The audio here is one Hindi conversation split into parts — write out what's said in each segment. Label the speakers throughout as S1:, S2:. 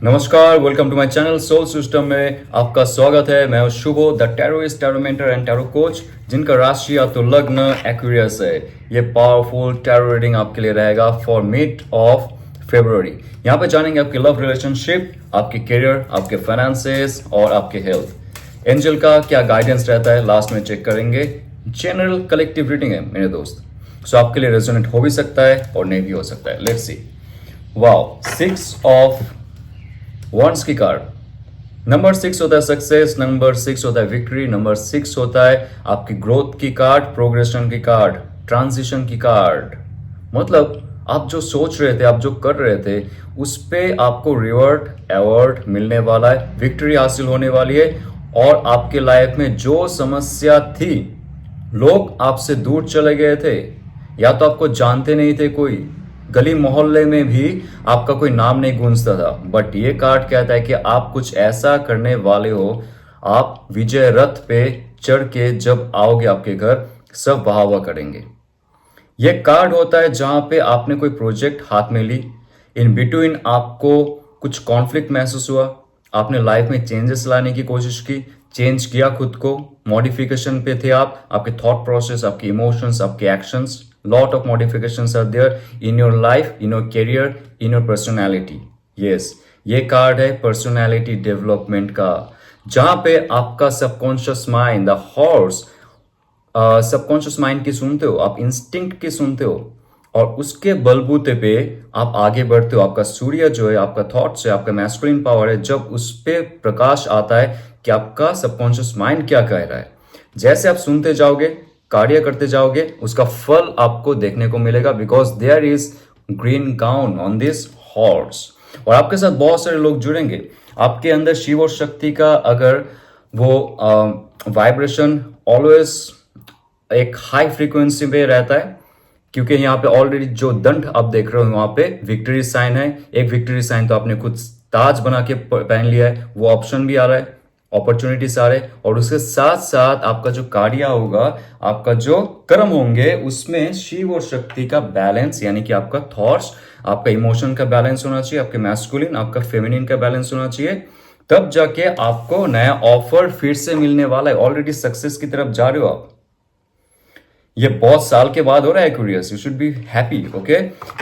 S1: नमस्कार, welcome to my channel soul system में आपका स्वागत है। मैं हूं Shubho, the tarotist, tarot mentor and tarot coach, जिनका राशि या तो लग्न एक्वेरियस है। ये पावरफुल टैरो रीडिंग आपके लिए रहेगा फॉर मिड ऑफ फरवरी। यहाँ पे जानेंगे आपके लव रिलेशनशिप, आपके करियर, आपके फाइनेंसेस और आपके हेल्थ। एंजल का क्या गाइडेंस रहता है लास्ट में चेक करेंगे। जनरल कलेक्टिव रीडिंग है मेरे दोस्त, सो आपके लिए रेजोनेट हो भी सकता है और नहीं भी हो सकता है। Let's see. Wow, 6 of wands की कार्ड। नंबर 6 होता है सक्सेस, नंबर 6 होता है विक्ट्री, नंबर 6 होता है आपकी ग्रोथ की कार्ड, प्रोग्रेशन की कार्ड, ट्रांजिशन की कार्ड। मतलब आप जो सोच रहे थे, आप जो कर रहे थे, उस पे आपको रिवॉर्ड अवार्ड मिलने वाला है, विक्ट्री हासिल होने वाली है। और आपके लाइफ में जो समस्या थी, लोग आपसे दूर चले गए थे या तो आपको जानते नहीं थे, कोई गली मोहल्ले में भी आपका कोई नाम नहीं गूंजता था, बट ये कार्ड कहता है कि आप कुछ ऐसा करने वाले हो। आप विजय रथ पे चढ़ के जब आओगे आपके घर, सब वाह वाह करेंगे। ये कार्ड होता है जहां पे आपने कोई प्रोजेक्ट हाथ में ली, इन बिटवीन आपको कुछ कॉन्फ्लिक्ट महसूस हुआ, आपने लाइफ में चेंजेस लाने की कोशिश की, चेंज किया खुद को, मॉडिफिकेशन पे थे आप, आपके थॉट प्रोसेस, आपके इमोशंस, आपके actions, lot of modifications are there in your life, in your career, in your personality. Yes, ये कार्ड है पर्सनैलिटी डेवलपमेंट का, जहां पे आपका subconscious mind, the horse, subconscious mind की सुनते हो, आप इंस्टिंक्ट की सुनते हो और उसके बलबूते पे आप आगे बढ़ते हो। आपका सूर्य जो है, आपका थॉट्स है, आपका मैस्कुलिन पावर है, जब उस पे प्रकाश आता है कि आपका सबकॉन्शियस माइंड क्या कह रहा है, जैसे आप सुनते जाओगे, कार्य करते जाओगे, उसका फल आपको देखने को मिलेगा। Because there is green gown on this horse. और आपके साथ बहुत सारे लोग जुड़ेंगे। आपके अंदर शिव और शक्ति का अगर वो वाइब्रेशन ऑलवेज एक हाई फ्रीक्वेंसी पे रहता है, क्योंकि यहाँ पे ऑलरेडी जो दंड आप देख रहे हो वहां पे विक्ट्री साइन है। एक विक्ट्री साइन तो आपने खुद ताज बना के पहन लिया है, वो ऑप्शन भी आ रहा है, अपॉर्चुनिटीज आ रहे हैं। और उसके साथ साथ आपका जो कार्य होगा, आपका जो कर्म होंगे, उसमें शिव और शक्ति का बैलेंस, यानी कि आपका थॉट्स, आपका इमोशन का बैलेंस होना चाहिए, आपके मैस्कुलिन, आपका फेमिनिन का बैलेंस होना चाहिए। तब जाके आपको नया ऑफर फिर से मिलने वाला है। ऑलरेडी सक्सेस की तरफ जा रहे हो आप। ये बहुत साल के बाद हो रहा है curious, you should be happy. Okay,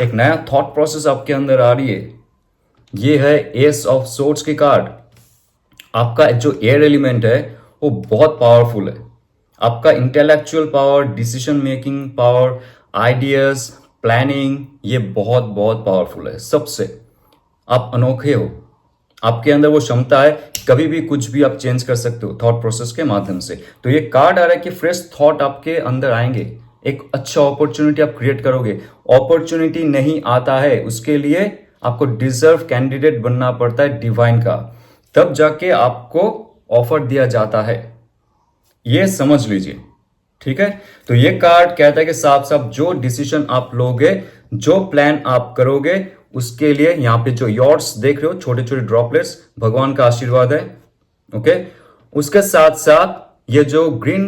S1: एक नया थॉट प्रोसेस आपके अंदर आ रही है। ये है एस ऑफ सोर्ड्स की कार्ड। आपका जो एयर एलिमेंट है वो बहुत पावरफुल है। आपका intellectual power, decision making power, ideas, planning, ये बहुत बहुत पावरफुल है सबसे। आप अनोखे हो, आपके अंदर वो क्षमता है, कभी भी कुछ भी आप चेंज कर सकते हो थॉट प्रोसेस के माध्यम से। तो ये कार्ड आ रहा है कि फ्रेश थॉट आपके अंदर आएंगे, एक अच्छा अपॉर्चुनिटी आप क्रिएट करोगे। अपॉर्चुनिटी नहीं आता है, उसके लिए आपको डिजर्व कैंडिडेट बनना पड़ता है डिवाइन का, तब जाके आपको ऑफर दिया जाता है। ये समझ लीजिए, ठीक है। तो ये कार्ड कहता है कि साफ साफ जो डिसीजन आप लोगे, जो प्लान आप करोगे, उसके लिए यहाँ पे जो यॉर्ड्स देख रहे हो, छोटे छोटे ड्रॉपलेट्स, भगवान का आशीर्वाद है। ओके, उसके साथ साथ ये जो ग्रीन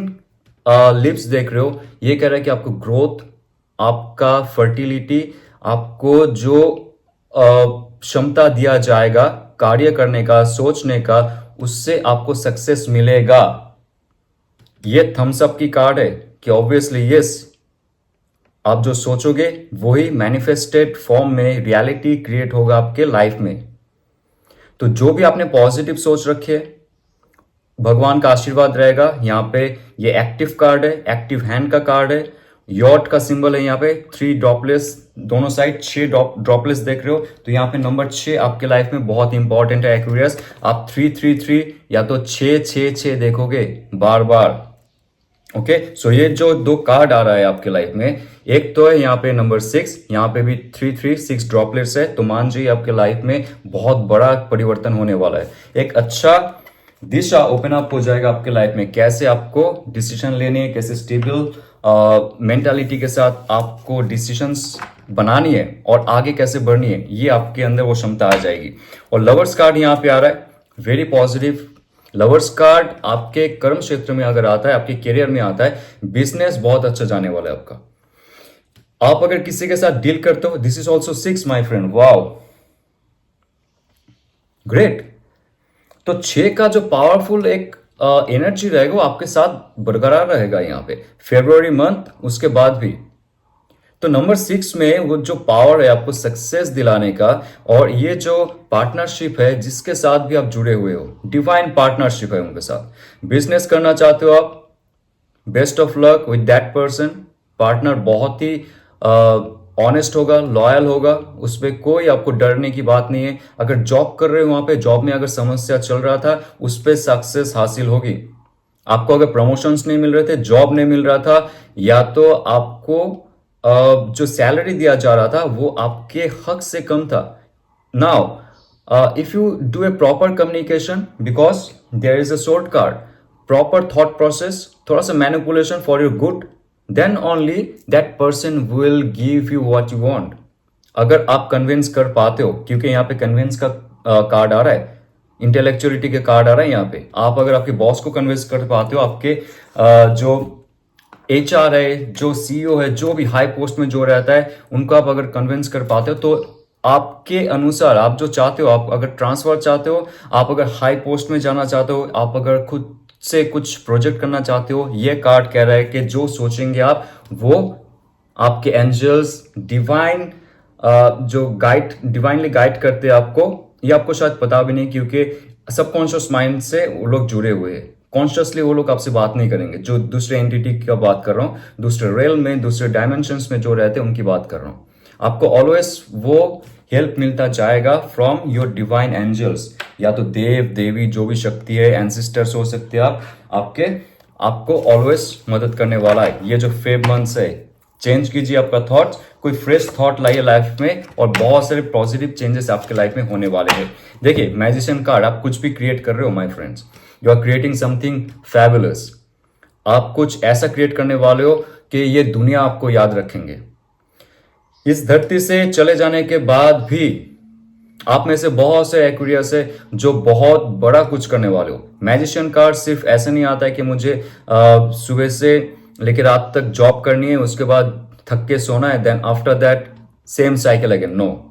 S1: लिप्स देख रहे हो, ये कह रहा है कि आपको ग्रोथ, आपका फर्टिलिटी, आपको जो क्षमता दिया जाएगा कार्य करने का, सोचने का, उससे आपको सक्सेस मिलेगा। ये थम्स अप की कार्ड है कि ऑब्वियसली यस, आप जो सोचोगे वही मैनिफेस्टेड फॉर्म में रियलिटी क्रिएट होगा आपके लाइफ में। तो जो भी आपने पॉजिटिव सोच रखे, भगवान का आशीर्वाद रहेगा। यहाँ पे ये एक्टिव कार्ड है, एक्टिव हैंड का कार्ड है, यॉट का सिंबल है। यहाँ पे 3 ड्रॉपलेट्स दोनों साइड, 6 ड्रॉपलेट्स देख रहे हो। तो यहाँ पे नंबर 6 आपके लाइफ में बहुत इंपॉर्टेंट है एक्वेरियस। आप 333 या तो 666 देखोगे बार बार। ओके, सो ये जो 2 कार्ड आ रहा है आपके लाइफ में, एक तो है यहाँ पे नंबर 6, यहाँ पे भी 336 ड्रॉपलेट्स है। तो मान जाइए आपके लाइफ में बहुत बड़ा परिवर्तन होने वाला है। एक अच्छा दिशा ओपन अप हो जाएगा आपके लाइफ में। कैसे आपको डिसीजन लेने हैं, कैसे स्टेबल मेंटालिटी के साथ आपको डिसीजंस बनानी है और आगे कैसे बढ़नी है, ये आपके अंदर वो क्षमता आ जाएगी। और लवर्स कार्ड यहाँ पे आ रहा है, वेरी पॉजिटिव। लवर्स कार्ड आपके कर्म क्षेत्र में अगर आता है, आपके करियर में आता है, बिजनेस बहुत अच्छा जाने वाला है आपका। आप अगर किसी के साथ डील करते हो, this is also 6 my friend. Wow, great. तो 6 का जो पावरफुल एक एनर्जी रहेगा वो आपके साथ बरकरार रहेगा यहाँ पे फरवरी मंथ, उसके बाद भी। तो नंबर 6 में वो जो पावर है आपको सक्सेस दिलाने का, और ये जो पार्टनरशिप है जिसके साथ भी आप जुड़े हुए हो, डिवाइन पार्टनरशिप है उनके साथ। बिजनेस करना चाहते हो आप, best of luck with that person. Partner बहुत ही ऑनेस्ट होगा, लॉयल होगा, उसमें कोई आपको डरने की बात नहीं है। अगर जॉब कर रहे हो, वहां पे जॉब में अगर समस्या चल रहा था, उस पर सक्सेस हासिल होगी। आपको अगर प्रमोशंस नहीं मिल रहे थे, जॉब नहीं मिल रहा था, या तो आपको जो सैलरी दिया जा रहा था वो आपके हक से कम था। Now if you do a proper communication, because there is a short card, proper thought process, थोड़ा सा manipulation for your good, then only that person will give you what you want. अगर आप कन्विंस कर पाते हो, क्योंकि यहाँ पे कन्विंस का कार्ड आ रहा है, इंटेलेक्चुअलिटी के कार्ड आ रहा है यहाँ पे। आप अगर आपके बॉस को कन्विंस कर पाते हो, आपके जो एचआर है, जो सीईओ है, जो भी हाई पोस्ट में जो रहता है, उनको आप अगर कन्विंस कर पाते हो, तो आपके अनुसार आप जो चाहते हो, आप अगर ट्रांसफर चाहते हो, आप अगर हाई पोस्ट में जाना चाहते हो, आप अगर खुद से कुछ प्रोजेक्ट करना चाहते हो, ये कार्ड कह रहा है कि जो सोचेंगे आप, वो आपके एंजल्स, डिवाइन जो गाइड, डिवाइनली गाइड करते हैं आपको। ये आपको शायद पता भी नहीं, क्योंकि सबकॉन्शियस माइंड से वो लोग जुड़े हुए हैं। कॉन्शियसली वो लोग आपसे बात नहीं करेंगे। जो दूसरे एंटिटी की बात कर रहा हूँ, दूसरे रेल में, दूसरे डायमेंशंस में जो रहते हैं, उनकी बात कर रहा हूँ। आपको ऑलवेज वो हेल्प मिलता जाएगा फ्रॉम योर डिवाइन एंजल्स, या तो देव देवी जो भी शक्ति है, एंसिस्टर्स हो सकते हैं आप, आपको ऑलवेज मदद करने वाला है। ये जो फेब मंथ्स है, चेंज कीजिए आपका थॉट्स, कोई फ्रेश थॉट लाइए लाइफ में, और बहुत सारे पॉजिटिव चेंजेस आपके लाइफ में होने वाले हैं। देखिए, मैजिशियन कार्ड, आप कुछ भी क्रिएट कर रहे हो my friends, you are creating something fabulous. आप कुछ ऐसा क्रिएट करने वाले हो कि ये दुनिया आपको याद रखेंगे। इस धरती से चले जाने के बाद भी आप में से बहुत से एक्वेरियस है जो बहुत बड़ा कुछ करने वाले हो। मैजिशियन कार्ड सिर्फ ऐसे नहीं आता है कि मुझे सुबह से लेकर रात तक जॉब करनी है, उसके बाद थक के सोना है, then after that same cycle again. No,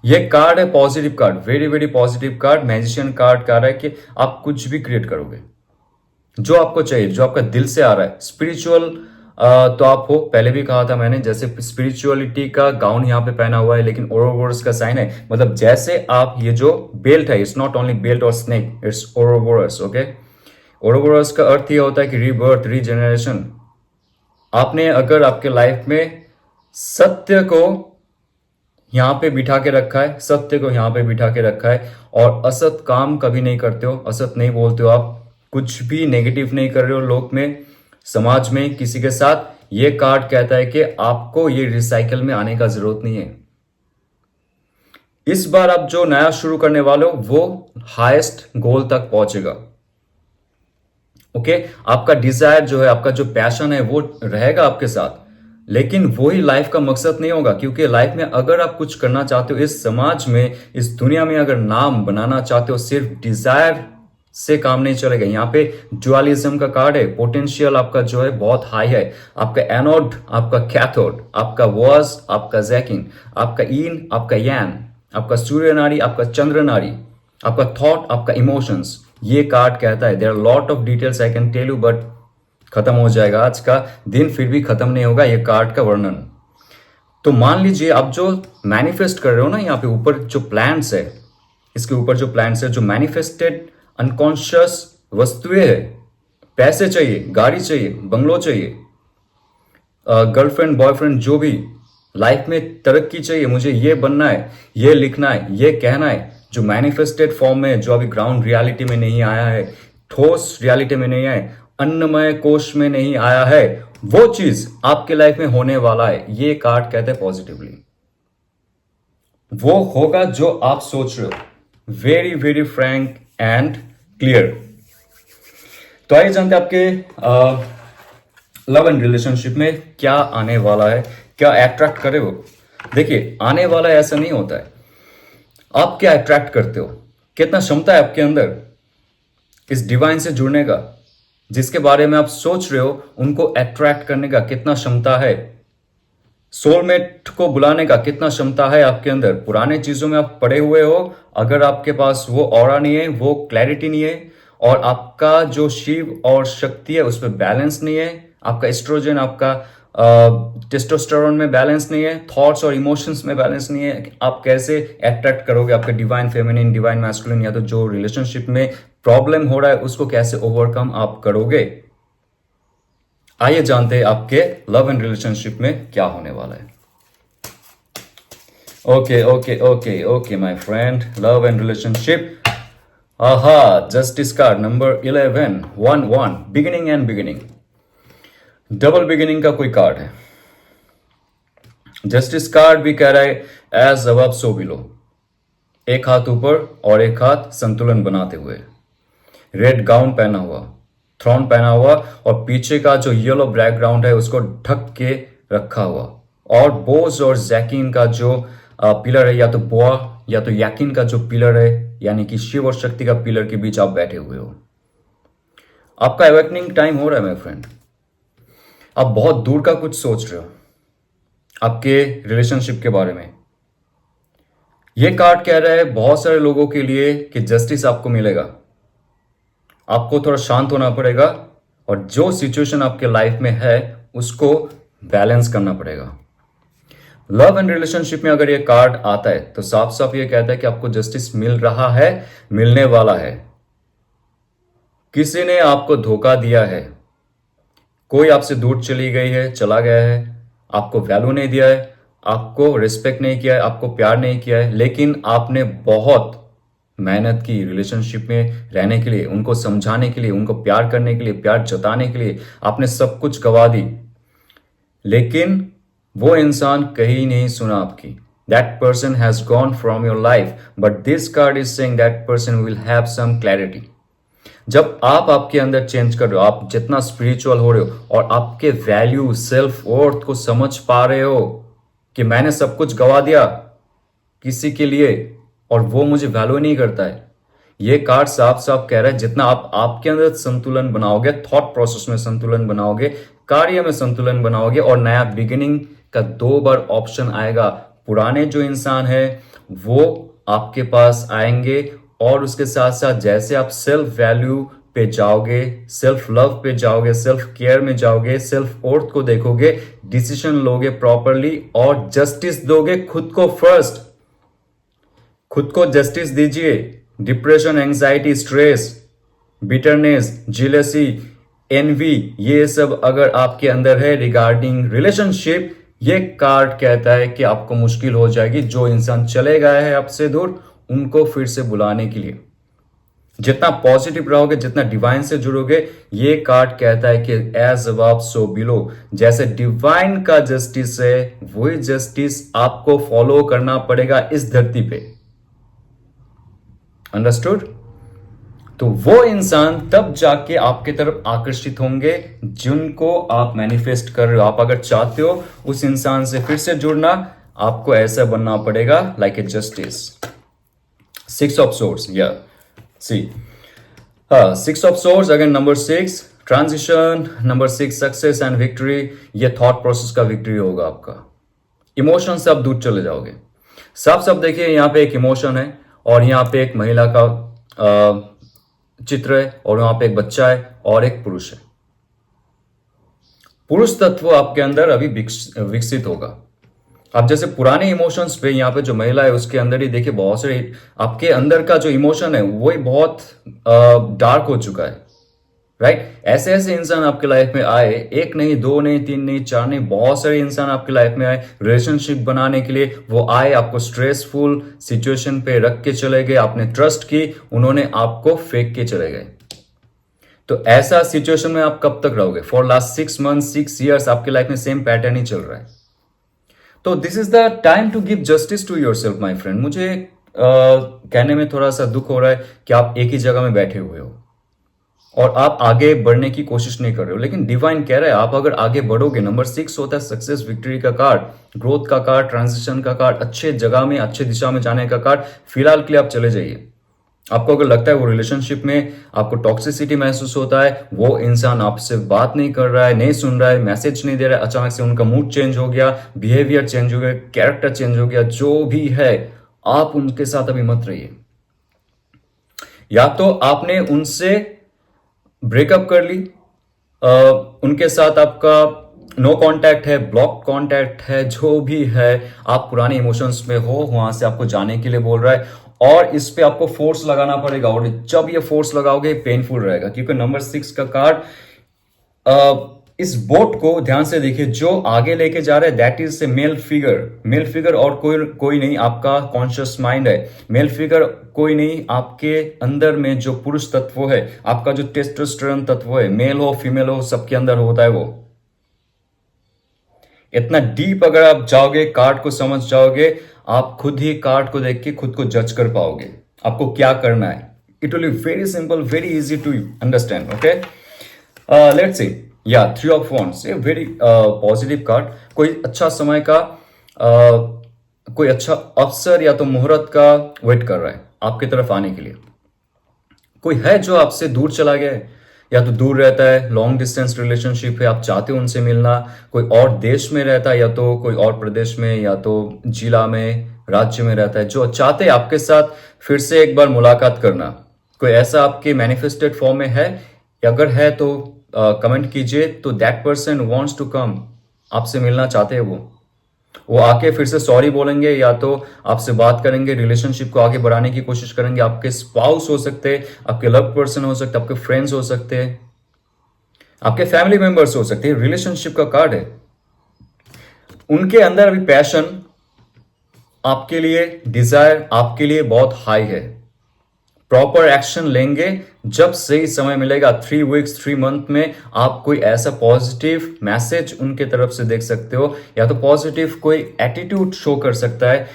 S1: ये कार्ड है positive card, very very positive card. Magician card कह रहा है कि आप कुछ भी क्रिएट करोगे, जो आपको चाहिए, जो आपका दिल से आ रहा है। स्पिरिचुअल तो आप हो, पहले भी कहा था मैंने, जैसे स्पिरिचुअलिटी का गाउन यहाँ पे पहना हुआ है, लेकिन ओरोबोरस का साइन है। मतलब जैसे आप, ये जो बेल्ट है, इट्स नॉट ओनली बेल्ट और स्नेक, इट्स ओरोबोरस। ओके, ओरोबोरस का अर्थ ये होता है कि रीबर्थ, रीजेनरेशन। आपने अगर आपके लाइफ में सत्य को यहाँ पे बिठा के रखा है, सत्य को यहाँ पे बिठा के रखा है, और असत काम कभी नहीं करते हो, असत नहीं बोलते हो, आप कुछ भी नेगेटिव नहीं कर रहे हो लोक में, समाज में, किसी के साथ, ये कार्ड कहता है कि आपको ये रिसाइकल में आने का जरूरत नहीं है। इस बार आप जो नया शुरू करने वाले हो वो हाईएस्ट गोल तक पहुंचेगा। ओके, आपका डिजायर जो है, आपका जो पैशन है, वो रहेगा आपके साथ, लेकिन वही लाइफ का मकसद नहीं होगा। क्योंकि लाइफ में अगर आप कुछ करना चाहते हो, इस समाज में, इस दुनिया में अगर नाम बनाना चाहते हो, सिर्फ डिजायर से काम नहीं चलेगा। यहाँ पे ड्युअलिज्म का कार्ड है। पोटेंशियल आपका जो है बहुत हाई है। आपका एनोड, आपका कैथोड, आपका वॉज, आपका जैकिन, आपका इन, आपका यान, आपका सूर्य नारी, आपका चंद्र नारी, आपका थॉट, आपका इमोशंस। ये कार्ड कहता है, there are lot of details I can tell you, but खत्म हो जाएगा आज का दिन, फिर भी खत्म नहीं होगा ये कार्ड का वर्णन। तो मान लीजिए आप जो मैनिफेस्ट कर रहे हो ना, यहाँ पे ऊपर जो प्लान्स है, इसके ऊपर जो प्लान्स है, जो मैनिफेस्टेड अनकॉन्शियस वस्तुएं है, पैसे चाहिए, गाड़ी चाहिए, बंगलो चाहिए, गर्लफ्रेंड, बॉयफ्रेंड, जो भी लाइफ में तरक्की चाहिए, मुझे ये बनना है, ये लिखना है, ये कहना है, जो मैनिफेस्टेड फॉर्म में, जो अभी ग्राउंड रियलिटी में नहीं आया है, ठोस रियलिटी में नहीं आया, अन्नमय कोश में नहीं आया है, वो चीज आपके लाइफ में होने वाला है। ये कार्ड कहते हैं पॉजिटिवली, वो होगा जो आप सोच रहे हो। Very very Frank and clear. तो आइए जानते हैं आपके लव एंड रिलेशनशिप में क्या आने वाला है, क्या अट्रैक्ट करे वो। देखिए, आने वाला ऐसा नहीं होता है, आप क्या अट्रैक्ट करते हो, कितना क्षमता है आपके अंदर इस डिवाइन से जुड़ने का, जिसके बारे में आप सोच रहे हो, उनको अट्रैक्ट करने का कितना क्षमता है। सोलमेट को बुलाने का कितना क्षमता है आपके अंदर? पुराने चीजों में आप पड़े हुए हो, अगर आपके पास वो ऑरा नहीं है, वो क्लैरिटी नहीं है, और आपका जो शिव और शक्ति है उस पर बैलेंस नहीं है, आपका एस्ट्रोजन, आपका टेस्टोस्टेरोन में बैलेंस नहीं है, थॉट्स और इमोशंस में बैलेंस नहीं है, आप कैसे अट्रैक्ट करोगे आपके डिवाइन फेमिनिन, डिवाइन मैस्कुलिन, या तो जो रिलेशनशिप में प्रॉब्लम हो रहा है उसको कैसे ओवरकम आप करोगे? आइए जानते हैं आपके लव एंड रिलेशनशिप में क्या होने वाला है। Okay okay okay okay my friend, love and relationship. आहा, justice card number 11, 1 beginning and beginning, double beginning का कोई कार्ड है। जस्टिस कार्ड भी कह रहा है एज अबव सो बिलो, एक हाथ ऊपर और एक हाथ संतुलन बनाते हुए, रेड गाउन पहना हुआ, थ्रोन पहना हुआ, और पीछे का जो येलो बैकग्राउंड है उसको ढक के रखा हुआ, और बोज और जैकिन का जो पिलर है, या तो बोआ या तो याकिन का जो पिलर है, यानी कि शिव और शक्ति का पिलर के बीच आप बैठे हुए हो। आपका अवेकनिंग टाइम हो रहा है माय फ्रेंड। आप बहुत दूर का कुछ सोच रहे हो आपके रिलेशनशिप के बारे में। यह कार्ड कह रहा है बहुत सारे लोगों के लिए कि जस्टिस आपको मिलेगा, आपको थोड़ा शांत होना पड़ेगा, और जो सिचुएशन आपके लाइफ में है उसको बैलेंस करना पड़ेगा। लव एंड रिलेशनशिप में अगर ये कार्ड आता है तो साफ साफ ये कहता है कि आपको जस्टिस मिल रहा है, मिलने वाला है। किसी ने आपको धोखा दिया है, कोई आपसे दूर चली गई है, चला गया है, आपको वैल्यू नहीं दिया है, आपको रिस्पेक्ट नहीं किया है, आपको प्यार नहीं किया है, लेकिन आपने बहुत मेहनत की रिलेशनशिप में रहने के लिए, उनको समझाने के लिए, उनको प्यार करने के लिए, प्यार जताने के लिए आपने सब कुछ गवा दी, लेकिन वो इंसान कहीं नहीं सुना आपकी। That person has gone from your life, but this card is saying that person will have some clarity. जब आप आपके अंदर चेंज कर रहे हो, आप जितना स्पिरिचुअल हो रहे हो और आपके वैल्यू, सेल्फ वर्थ को समझ पा रहे हो कि मैंने सब कुछ गवा दिया किसी के लिए और वो मुझे वैल्यू नहीं करता है, ये कार्ड साफ साफ कह रहा है जितना आप आपके अंदर संतुलन बनाओगे, थॉट प्रोसेस में संतुलन बनाओगे, कार्य में संतुलन बनाओगे, और नया बिगिनिंग का 2 बार ऑप्शन आएगा। पुराने जो इंसान है वो आपके पास आएंगे, और उसके साथ साथ जैसे आप सेल्फ वैल्यू पे जाओगे, सेल्फ लव पे जाओगे, सेल्फ केयर में जाओगे, सेल्फ वर्थ को देखोगे, डिसीजन लोगे प्रॉपरली और जस्टिस दोगे खुद को फर्स्ट। खुद को जस्टिस दीजिए। Depression, anxiety, stress, bitterness, jealousy, envy, ये सब अगर आपके अंदर है रिगार्डिंग रिलेशनशिप, ये कार्ड कहता है कि आपको मुश्किल हो जाएगी जो इंसान चले गए हैं आपसे दूर, उनको फिर से बुलाने के लिए। जितना पॉजिटिव रहोगे, जितना डिवाइन से जुड़ोगे, ये कार्ड कहता है कि एज अबव सो बिलो, जैसे डिवाइन का जस्टिस है वही जस्टिस आपको फॉलो करना पड़ेगा इस धरती पे। अंडरस्टूड? तो वो इंसान तब जाके आपके तरफ आकर्षित होंगे जिनको आप मैनिफेस्ट कर रहे हो। आप अगर चाहते हो उस इंसान से फिर से जुड़ना, आपको ऐसा बनना पड़ेगा like a justice. 6 of swords, या सी 6 of swords, again number 6 transition, number 6 success and victory. ये थॉट प्रोसेस का विक्ट्री होगा आपका। इमोशन से आप दूर चले जाओगे। साफ साफ देखिए, यहाँ पे एक इमोशन है और यहाँ पे एक महिला का चित्र है, और वहां पे एक बच्चा है और एक पुरुष है। पुरुष तत्व आपके अंदर अभी विकसित होगा। आप जैसे पुराने इमोशंस पे, यहाँ पे जो महिला है उसके अंदर ही देखिए बहुत सारे, आपके अंदर का जो इमोशन है वही बहुत डार्क हो चुका है, राइट? ऐसे ऐसे इंसान आपके लाइफ में आए, एक नहीं, 2 नहीं, 3 नहीं, 4 नहीं, बहुत सारे इंसान आपके लाइफ में आए रिलेशनशिप बनाने के लिए। वो आए, आपको स्ट्रेसफुल सिचुएशन पे रख के चले गए, आपने ट्रस्ट की, उन्होंने आपको फेंक के चले गए। तो ऐसा सिचुएशन में आप कब तक रहोगे? फॉर लास्ट 6 मंथ, 6 ईयर्स आपके लाइफ में सेम पैटर्न ही चल रहा है। तो this is the time to give justice to yourself my friend. मुझे कहने में थोड़ा सा दुख हो रहा है कि आप एक ही जगह में बैठे हुए हो और आप आगे बढ़ने की कोशिश नहीं कर रहे हो, लेकिन डिवाइन कह रहा है आप अगर आगे बढ़ोगे। नंबर 6 होता है सक्सेस, विक्ट्री का कार्ड, ग्रोथ का कार्ड, ट्रांजिशन का कार्ड, अच्छे जगह में, अच्छे दिशा में जाने का कार्ड। फिलहाल के लिए आप चले जाइए, आपको अगर लगता है वो रिलेशनशिप में आपको टॉक्सिसिटी महसूस होता है, वो इंसान आपसे बात नहीं कर रहा है, नहीं सुन रहा है, मैसेज नहीं दे रहा है, अचानक से उनका मूड चेंज हो गया, बिहेवियर चेंज हो गया, कैरेक्टर चेंज हो गया, जो भी है, आप उनके साथ अभी मत रहिए। या तो आपने उनसे ब्रेकअप कर ली, उनके साथ आपका नो कांटेक्ट है, ब्लॉक कांटेक्ट है, जो भी है, आप पुराने इमोशंस में हो, वहां से आपको जाने के लिए बोल रहा है और इस पे आपको फोर्स लगाना पड़ेगा। और जब ये फोर्स लगाओगे पेनफुल रहेगा, क्योंकि नंबर 6 का कार्ड, इस बोट को ध्यान से देखिए, जो आगे लेके जा रहा है that is a male figure. Male figure और कोई नहीं, आपका कॉन्शियस माइंड है। मेल फिगर कोई नहीं, आपके अंदर में जो पुरुष तत्व है, आपका जो टेस्टोस्टेरोन तत्व है, मेल हो फीमेल हो, सबके अंदर होता है वो। इतना डीप अगर आप जाओगे, कार्ड को समझ जाओगे, आप खुद ही कार्ड को देख के खुद को जज कर पाओगे आपको क्या करना है। It will be very simple, very easy to understand. Okay, let's see, या 3 of wands, a very positive card. कोई अच्छा समय का कोई अच्छा अवसर या तो मुहूर्त का वेट कर रहा है आपकी तरफ आने के लिए। कोई है जो आपसे दूर चला गया है, या तो दूर रहता है, लॉन्ग डिस्टेंस रिलेशनशिप है, आप चाहते हो उनसे मिलना। कोई और देश में रहता है, या तो कोई और प्रदेश में, या तो जिला में, राज्य में रहता है, जो चाहते हैं आपके साथ फिर से एक बार मुलाकात करना। कोई ऐसा आपके मैनिफेस्टेड फॉर्म में है, अगर है तो कमेंट कीजिए। तो that person wants to come, आपसे मिलना चाहते हैं वो आके फिर से सॉरी बोलेंगे, या तो आपसे बात करेंगे, रिलेशनशिप को आगे बढ़ाने की कोशिश करेंगे। आपके स्पाउस हो सकते हैं, आपके लव पर्सन हो सकते हैं, आपके फ्रेंड्स हो सकते हैं, आपके फैमिली मेंबर्स हो सकते हैं। रिलेशनशिप का कार्ड है, उनके अंदर अभी पैशन आपके लिए, डिजायर आपके लिए बहुत हाई है। प्रॉपर एक्शन लेंगे जब सही समय मिलेगा। 3 वीक्स 3 मंथ में आप कोई ऐसा पॉजिटिव मैसेज उनके तरफ से देख सकते हो, या तो पॉजिटिव कोई एटीट्यूड शो कर सकता है।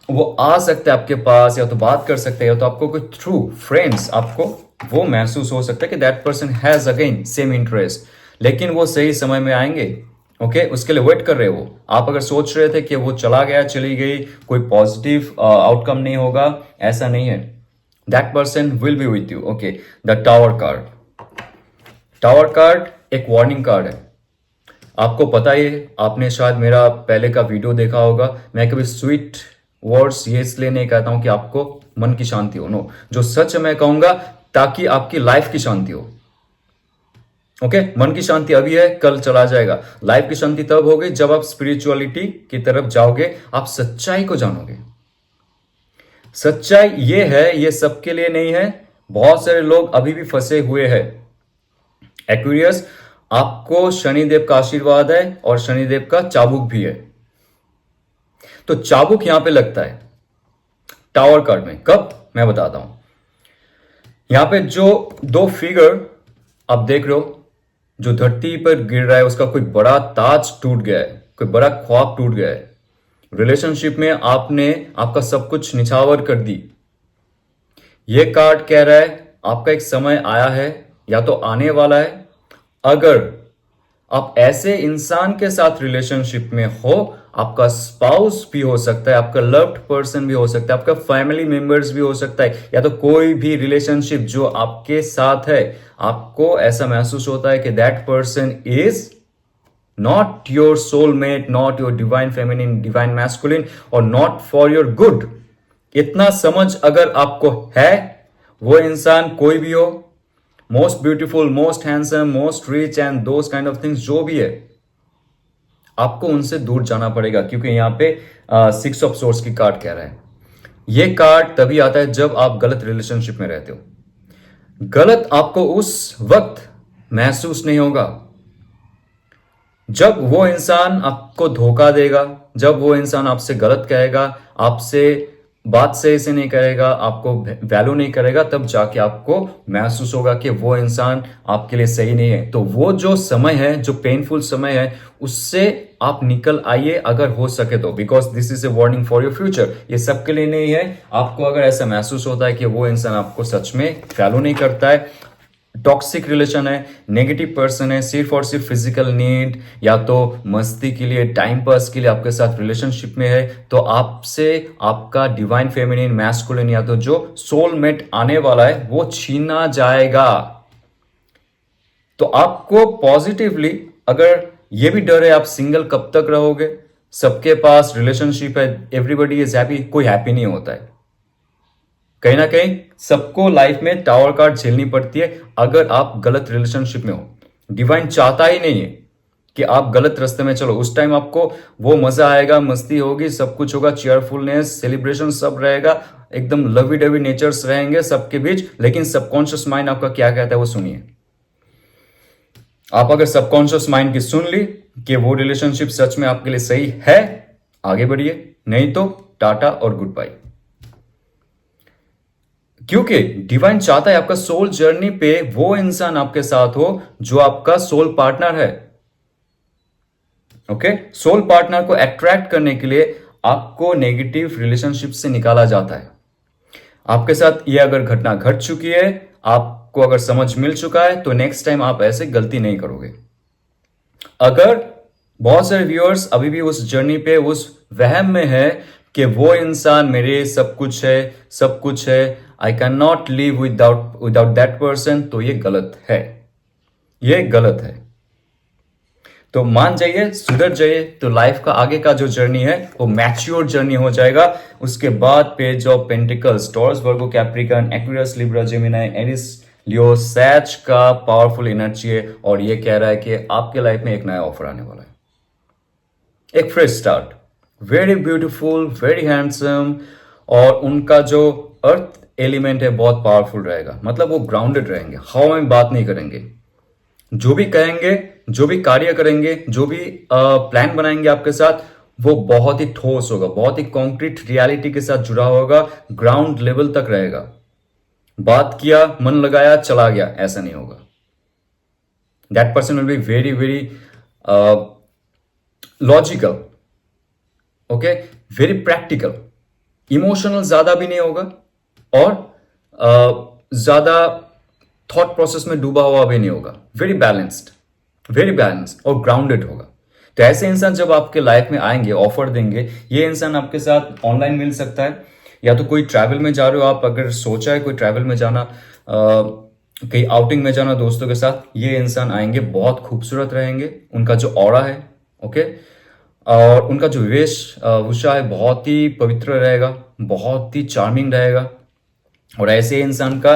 S1: वो आ सकता है आपके पास, या तो बात कर सकते हैं, या तो आपको कोई थ्रू फ्रेंड्स आपको वो महसूस हो सकता है कि that person has again same interest, लेकिन वो सही समय में आएंगे। ओके, उसके लिए वेट कर रहे हो आप। अगर सोच रहे थे कि वो चला गया, चली गई, कोई पॉजिटिव आउटकम नहीं होगा, ऐसा नहीं है। That person will be with you. Okay, the tower card. Tower card एक वार्निंग कार्ड है। आपको पता ही है, आपने शायद मेरा पहले का वीडियो देखा होगा, मैं कभी स्वीट वर्ड्स ये इसलिए नहीं कहता हूं कि आपको मन की शांति हो, नो, जो सच मैं कहूंगा ताकि आपकी लाइफ की शांति हो। ओके, मन की शांति अभी है, कल चला जाएगा। लाइफ की शांति तब होगी जब आप स्पिरिचुअलिटी की तरफ जाओगे, आप सच्चाई को जानोगे। सच्चाई ये है, ये सबके लिए नहीं है, बहुत सारे लोग अभी भी फंसे हुए हैं। एक्वेरियस, आपको शनिदेव का आशीर्वाद है और शनिदेव का चाबुक भी है। तो चाबुक यहां पे लगता है टावर कार्ड में, कब मैं बताता हूं। यहां पे जो 2 फिगर आप देख रहे हो, जो धरती पर गिर रहा है, उसका कोई बड़ा ताज टूट गया है, कोई बड़ा ख्वाब टूट गया है। रिलेशनशिप में आपने आपका सब कुछ निछावर कर दी। ये कार्ड कह रहा है आपका एक समय आया है, या तो आने वाला है। अगर आप ऐसे इंसान के साथ रिलेशनशिप में हो, आपका स्पाउस भी हो सकता है, आपका लव्ड पर्सन भी हो सकता है, आपका फैमिली मेंबर्स भी हो सकता है, या तो कोई भी रिलेशनशिप जो आपके साथ है, आपको ऐसा महसूस होता है कि that person is not your soulmate, not your divine feminine, divine masculine, और नॉट फॉर योर गुड। इतना समझ अगर आपको है, वो इंसान कोई भी हो, most beautiful, most handsome, most rich and those kind of things, जो भी है, आपको उनसे दूर जाना पड़ेगा। क्योंकि यहां पे 6 ऑफ सोर्स की कार्ड कह रहा है। ये कार्ड तभी आता है जब आप गलत रिलेशनशिप में रहते हो। गलत आपको उस वक्त महसूस नहीं होगा जब वो इंसान आपको धोखा देगा, जब वो इंसान आपसे गलत कहेगा, आपसे बात सही से नहीं करेगा, आपको वैल्यू नहीं करेगा, तब जाके आपको महसूस होगा कि वो इंसान आपके लिए सही नहीं है। तो वो जो समय है, जो पेनफुल समय है, उससे आप निकल आइए अगर हो सके तो, because this is a warning for your future. ये सबके लिए नहीं है। आपको अगर ऐसा महसूस होता है कि वो इंसान आपको सच में वैल्यू नहीं करता है, टॉक्सिक रिलेशन है, नेगेटिव पर्सन है, सिर्फ और सिर्फ फिजिकल नीड या तो मस्ती के लिए, टाइम पास के लिए आपके साथ रिलेशनशिप में है, तो आपसे आपका डिवाइन फेमिनिन, मैस्कुलिन या तो जो सोलमेट आने वाला है वो छीना जाएगा। तो आपको पॉजिटिवली, अगर ये भी डर है आप सिंगल कब तक रहोगे, सबके पास रिलेशनशिप है, एवरीबॉडी इज हैप्पी, कोई हैप्पी नहीं होता है। कहीं ना कहीं सबको लाइफ में टावर कार्ड झेलनी पड़ती है अगर आप गलत रिलेशनशिप में हो। डिवाइन चाहता ही नहीं है कि आप गलत रास्ते में चलो। उस टाइम आपको वो मजा आएगा, मस्ती होगी, सब कुछ होगा, चेयरफुलनेस, सेलिब्रेशन सब रहेगा, एकदम लवी डवी नेचर्स रहेंगे सबके बीच। लेकिन सबकॉन्शियस माइंड आपका क्या कहता है वो सुनिए। आप अगर सबकॉन्शियस माइंड की सुन ली कि वो रिलेशनशिप सच में आपके लिए सही है, आगे बढ़िए, नहीं तो टाटा और गुड बाय। क्योंकि डिवाइन चाहता है आपका सोल जर्नी पे वो इंसान आपके साथ हो जो आपका सोल पार्टनर है। ओके, सोल पार्टनर को अट्रैक्ट करने के लिए आपको नेगेटिव रिलेशनशिप से निकाला जाता है। आपके साथ ये अगर घटना घट चुकी है, आपको अगर समझ मिल चुका है, तो नेक्स्ट टाइम आप ऐसे गलती नहीं करोगे। अगर बहुत सारे व्यूअर्स अभी भी उस जर्नी पे, उस वहम में है कि वो इंसान मेरे सब कुछ है, I can not live without that person, तो ये गलत है, ये गलत है। तो मान जाइए, सुधर जाइए, तो लाइफ का आगे का जो जर्नी है वो मैच्योर जर्नी हो जाएगा। उसके बाद page of pentacles, Taurus, Virgo, Capricorn, Aquarius, Libra, Gemini, Aries, Leo, Sag का पावरफुल एनर्जी है और ये कह रहा है कि आपके लाइफ में एक नया ऑफर आने वाला है, एक fresh start, very beautiful, very handsome. और उनका जो अर्थ एलिमेंट है बहुत पावरफुल रहेगा, मतलब वो ग्राउंडेड रहेंगे, हवा में बात नहीं करेंगे। जो भी कहेंगे, जो भी कार्य करेंगे, जो भी प्लान बनाएंगे आपके साथ, वो बहुत ही ठोस होगा, बहुत ही कॉन्क्रीट रियलिटी के साथ जुड़ा होगा, ग्राउंड लेवल तक रहेगा। बात किया, मन लगाया, चला गया, ऐसा नहीं होगा। That person will be very very logical, okay, very practical, emotional ज्यादा भी नहीं होगा और ज्यादा थॉट प्रोसेस में डूबा हुआ भी नहीं होगा। वेरी बैलेंस्ड और ग्राउंडेड होगा। तो ऐसे इंसान जब आपके लाइफ में आएंगे, ऑफर देंगे, ये इंसान आपके साथ ऑनलाइन मिल सकता है, या तो कोई ट्रैवल में जा रहे हो आप, अगर सोचा है कोई ट्रैवल में जाना, कहीं आउटिंग में जाना दोस्तों के साथ, ये इंसान आएंगे, बहुत खूबसूरत रहेंगे, उनका जो ऑरा है, ओके, और उनका जो वेशभूषा है बहुत ही पवित्र रहेगा, बहुत ही चार्मिंग रहेगा। और ऐसे इंसान का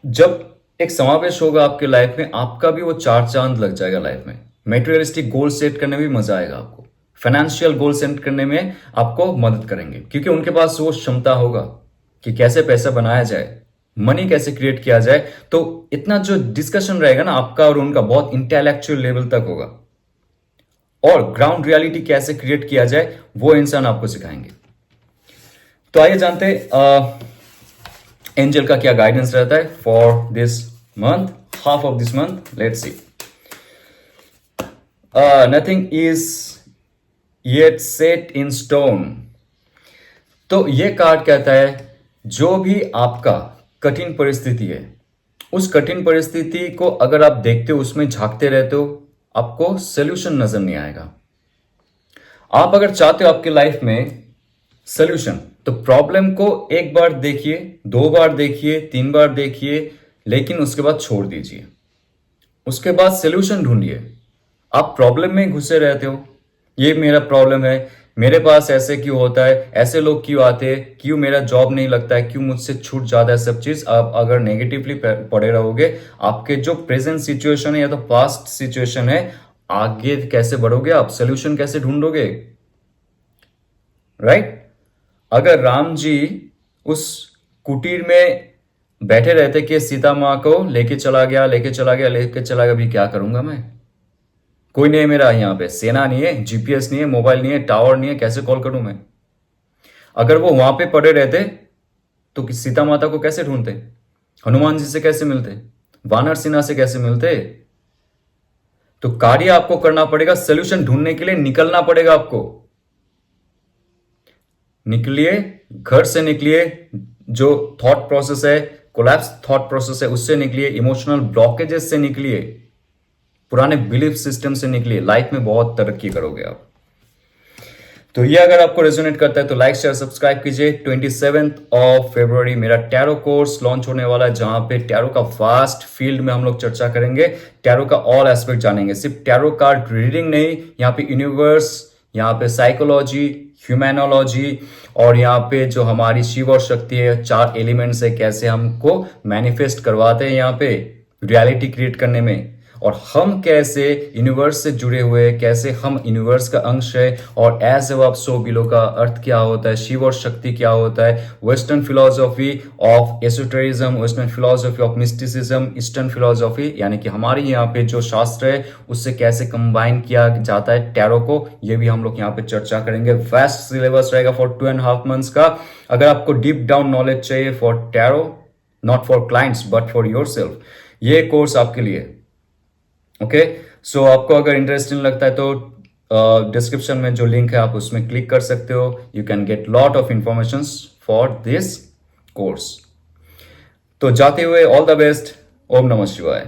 S1: जब एक समावेश होगा आपके लाइफ में, आपका भी वो चार चांद लग जाएगा लाइफ में। मेटेरियलिस्टिक गोल सेट करने में भी मजा आएगा आपको, फाइनेंशियल गोल सेट करने में आपको मदद करेंगे, क्योंकि उनके पास वो क्षमता होगा कि कैसे पैसा बनाया जाए, मनी कैसे क्रिएट किया जाए। तो इतना जो डिस्कशन रहेगा ना आपका और उनका, बहुत इंटेलेक्चुअल लेवल तक होगा, और ग्राउंड रियलिटी कैसे क्रिएट किया जाए वो इंसान आपको सिखाएंगे। तो आइए जानते एंजल का क्या गाइडेंस रहता है for this month, half of this month. Let's see. Nothing is yet set in stone. तो ये कार्ड कहता है जो भी आपका कठिन परिस्थिति है, उस कठिन परिस्थिति को अगर आप देखते हो, उसमें झांकते रहते हो, आपको सोल्यूशन नजर नहीं आएगा। आप अगर चाहते हो आपके लाइफ में सोल्यूशन, तो प्रॉब्लम को एक बार देखिए, दो बार देखिए, तीन बार देखिए, लेकिन उसके बाद छोड़ दीजिए। उसके बाद सोल्यूशन ढूंढिए। आप प्रॉब्लम में घुसे रहते हो, ये मेरा प्रॉब्लम है, मेरे पास ऐसे क्यों होता है, ऐसे लोग क्यों आते हैं, क्यों मेरा जॉब नहीं लगता है, क्यों मुझसे छूट जाता है सब चीज। आप अगर नेगेटिवली पड़े रहोगे, आपके जो प्रेजेंट सिचुएशन है या तो पास्ट सिचुएशन है, आगे कैसे बढ़ोगे आप, सोल्यूशन कैसे ढूंढोगे, राइट? अगर राम जी उस कुटीर में बैठे रहते कि सीता माँ को लेके चला गया, अभी क्या करूंगा मैं, कोई नहीं है मेरा यहाँ पे, सेना नहीं है, जीपीएस नहीं है, मोबाइल नहीं है, टावर नहीं है, कैसे कॉल करूं मैं। अगर वो वहां पे पड़े रहते तो सीता माता को कैसे ढूंढते, हनुमान जी से कैसे मिलते, वानर सेना से कैसे मिलते। तो कार्य आपको करना पड़ेगा, सोल्यूशन ढूंढने के लिए निकलना पड़ेगा आपको। निकलिए, घर से निकलिए, जो थॉट प्रोसेस है कोलैप्स थॉट प्रोसेस है उससे निकलिए, इमोशनल ब्लॉकेजेस से निकलिए, पुराने बिलीफ सिस्टम से निकलिए, लाइफ में बहुत तरक्की करोगे आप। तो ये अगर आपको रेजोनेट करता है तो लाइक शेयर सब्सक्राइब कीजिए। 27 फरवरी मेरा टैरो कोर्स लॉन्च होने वाला है, जहां पे टैरो का वास्ट फील्ड में हम लोग चर्चा करेंगे, टैरो का ऑल एस्पेक्ट जानेंगे, सिर्फ टैरो कार्ड रीडिंग नहीं, यहाँ पे यूनिवर्स, यहाँ पे साइकोलॉजी, ह्यूमैनोलॉजी, और यहाँ पे जो हमारी शिव और शक्ति है, 4 एलिमेंट्स है, कैसे हमको मैनिफेस्ट करवाते हैं यहाँ पे रियलिटी क्रिएट करने में, और हम कैसे यूनिवर्स से जुड़े हुए हैं, कैसे हम यूनिवर्स का अंश है, और एज अब सो बिलो का अर्थ क्या होता है, शिव और शक्ति क्या होता है, western philosophy of esoterism, western philosophy of mysticism, eastern philosophy, यानी कि हमारी यहाँ पे जो शास्त्र है उससे कैसे कंबाइन किया जाता है टैरो को, ये भी हम लोग यहाँ पे चर्चा करेंगे। वास्ट सिलेबस रहेगा फॉर 2.5 months का। अगर आपको डीप डाउन नॉलेज चाहिए for tarot, not for clients but for yourself, ये कोर्स आपके लिए। ओके, सो आपको अगर इंटरेस्टिंग लगता है तो डिस्क्रिप्शन में जो लिंक है आप उसमें क्लिक कर सकते हो। You can get lot of information for this course. तो जाते हुए ऑल द बेस्ट। ओम नमः शिवाय।